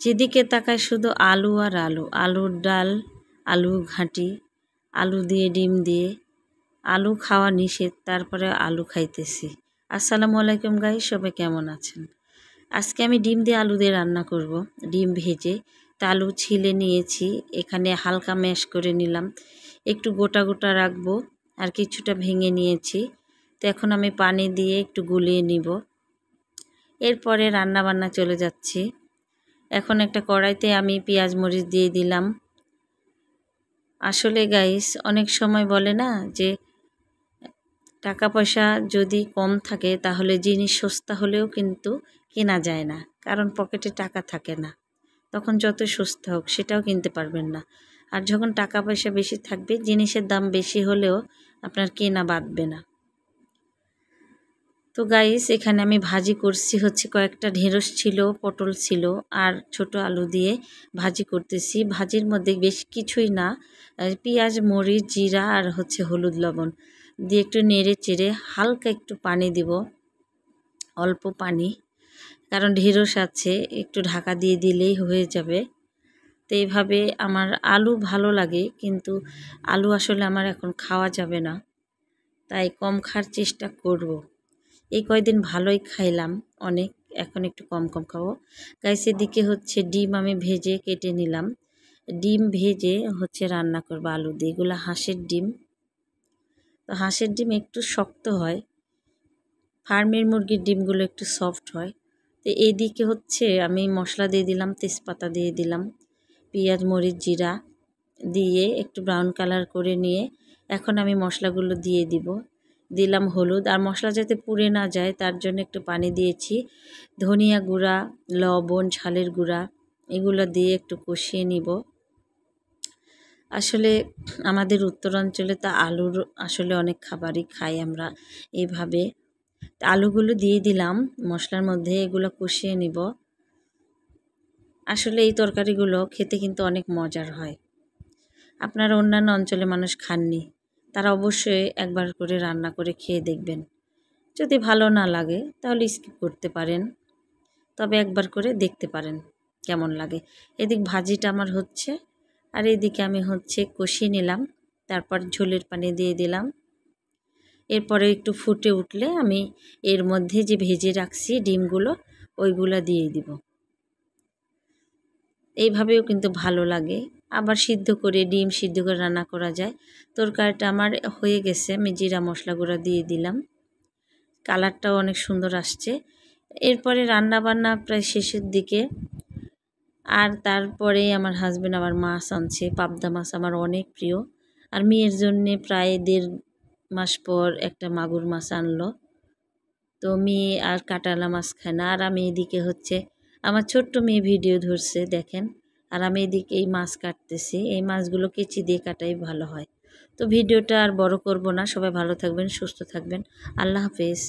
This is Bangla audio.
যেদিকে তাকায় শুধু আলু আর আলু, আলুর ডাল, আলু ঘাঁটি, আলু দিয়ে ডিম দিয়ে। আলু খাওয়া নিষেধ, তারপরে আলু খাইতেছি। আসসালামু আলাইকুম গাইস, সবাই কেমন আছেন? আজকে আমি ডিম দিয়ে আলু দিয়ে রান্না করব। ডিম ভেজে তা আলু ছিলে নিয়েছি, এখানে হালকা ম্যাশ করে নিলাম, একটু গোটা গোটা রাখবো আর কিছুটা ভেঙে নিয়েছি। তো এখন আমি পানি দিয়ে একটু গুলিয়ে নিব, এরপরে রান্না বান্না চলে যাচ্ছি। এখন একটা কড়াইতে আমি পেঁয়াজ মরিচ দিয়ে দিলাম। আসলে গাইস অনেক সময় বলে না যে টাকা পয়সা যদি কম থাকে তাহলে জিনিস সস্তা হলেও কিন্তু কেনা যায় না, কারণ পকেটে টাকা থাকে না। তখন যত সস্তা হোক সেটাও কিনতে পারবেন না। আর যখন টাকা পয়সা বেশি থাকবে, জিনিসের দাম বেশি হলেও আপনার কেনা বাঁধবে না। তো গাইস এখানে আমি ভাজি করছি হচ্ছে, কয়েকটা ঢেঁড়স ছিল, পটল ছিল আর ছোট আলু দিয়ে ভাজি করতেছি। ভাজির মধ্যে বেশ কিছুই না, পেঁয়াজ মরিচ জিরা আর হচ্ছে হলুদ লবণ দিয়ে একটু নেড়ে চেড়ে হালকা একটু পানি দিব, অল্প পানি, কারণ ঢেঁড়স আছে, একটু ঢাকা দিয়ে দিলেই হয়ে যাবে। তো এইভাবে আমার আলু ভালো লাগে, কিন্তু আলু আসলে আমার এখন খাওয়া যাবে না, তাই কম খাওয়ার চেষ্টা করব। এই কয়দিন ভালোই খাইলাম অনেক, এখন একটু কম কম খাবো। গাইস এদিকে হচ্ছে ডিম আমি ভেজে কেটে নিলাম, ডিম ভেজে হচ্ছে রান্না করব আলু দিয়ে। এগুলো হাঁসের ডিম, তো হাঁসের ডিম একটু শক্ত হয়, ফার্মের মুরগির ডিমগুলো একটু সফট হয়। তো এইদিকে হচ্ছে আমি মশলা দিয়ে দিলাম, তেজপাতা দিয়ে দিলাম, পেঁয়াজ মরিচ জিরা দিয়ে একটু ব্রাউন কালার করে নিয়ে এখন আমি মশলাগুলো দিয়ে দিলাম হলুদ। আর মশলা যাতে পুড়ে না যায় তার জন্য একটু পানি দিয়েছি। ধনিয়া গুঁড়া, লবণ, ঝালের গুঁড়া এগুলো দিয়ে একটু কষিয়ে নিব। আসলে আমাদের উত্তরাঞ্চলে তা আলুর আসলে অনেক খাবারই খাই আমরা এইভাবে। আলুগুলো দিয়ে দিলাম মশলার মধ্যে, এগুলো কষিয়ে নিব। আসলে এই তরকারিগুলো খেতে কিন্তু অনেক মজার হয়। আপনারা অন্যান্য অঞ্চলে মানুষ খাননি, তারা অবশ্যই একবার করে রান্না করে খেয়ে দেখবেন। যদি ভালো না লাগে তাহলে স্কিপ করতে পারেন, তবে একবার করে দেখতে পারেন কেমন লাগে। এদিক ভাজিটা আমার হচ্ছে, আর এদিকে আমি হচ্ছে কষিয়ে নিলাম, তারপর ঝোলের পানি দিয়ে দিলাম। এরপরে একটু ফুটে উঠলে আমি এর মধ্যে যে ভেজে রাখছি ডিমগুলো ওইগুলো দিয়ে দিব। এইভাবেও কিন্তু ভালো লাগে, আবার সিদ্ধ করে ডিম সিদ্ধ করে রান্না করা যায়। তরকারিটা আমার হয়ে গেছে, আমি জিরা মশলা গুঁড়া দিয়ে দিলাম, কালারটাও অনেক সুন্দর আসছে। এরপরে রান্না বান্না প্রায় শেষের দিকে। আর তারপরে আমার হাজবেন্ড আমার মাছ আনছে, পাবদা মাছ আমার অনেক প্রিয়। আর মেয়ের জন্যে প্রায় 1.5 মাস পর একটা মাগুর মাছ আনলো। তো মেয়ে আর কাটালা মাছ খায় না, আর আমি এদিকে হচ্ছে আমার ছোট্ট মেয়ে ভিডিও ধরছে দেখেন, আর আমি এদিকে এই মাছ কাটতেছি। এই মাছগুলো কেচি দিয়ে কাটাই ভালো হয়। তো ভিডিওটা আর বড় করব না, সবাই ভালো থাকবেন, সুস্থ থাকবেন, আল্লাহ হাফেজ।